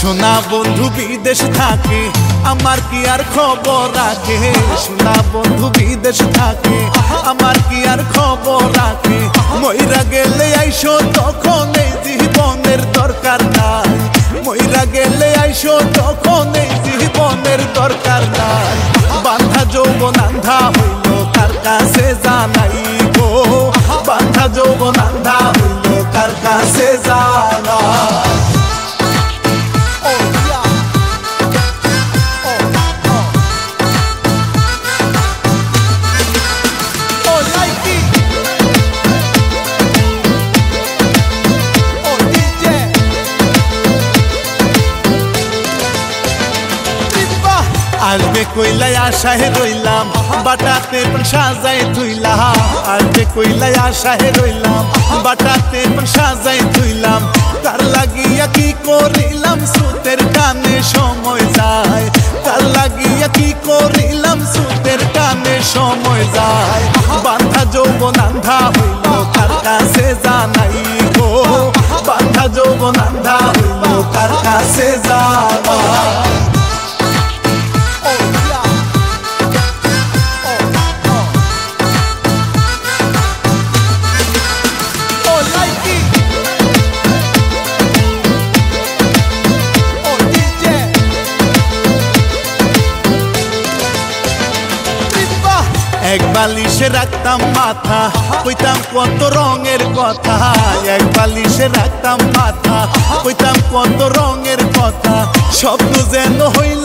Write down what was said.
সোনা বন্ধু বিদেশ থাকে, আমার কি আর খবর রাখে। সোনা বন্ধু বিদেশ থাকে, আমার কি আর খবর রাখে। মইরা গেলে আইসো তখন এই জীবনের দরকার নাই। মইরা গেলে আইসো তখন এই জীবনের দরকার নাই। বান্ধা যৌবন আন্ধা হইল কার কাছে জানাই গো। বান্ধা যৌবন আন্ধা হইল কার কাছে জানাই। আসবে কইলাই আশায় রইলাম, বাটাতে সাজাই ধুইলাম। আসবে কইলাই আশায় রইলাম, বাটাতে সাজাই ধুইলাম। তার লাগিয়া কি করিলাম সুতের কানে সময় যায়। তার লাগিয়া কি করিলাম সুতের কানে সময় যায়। বান্ধা যৌবন আন্ধা হইল কার কাছে জানাই গো। বান্ধা যৌবন আন্ধা হইল কার কাছে জানাই। এক বালিশে রাখতাম মাথা, কইতাম কত রঙের কথা। এক বালিশে রাখতাম মাথা, কইতাম কত রঙের কথা। স্বপ্ন যেন হইল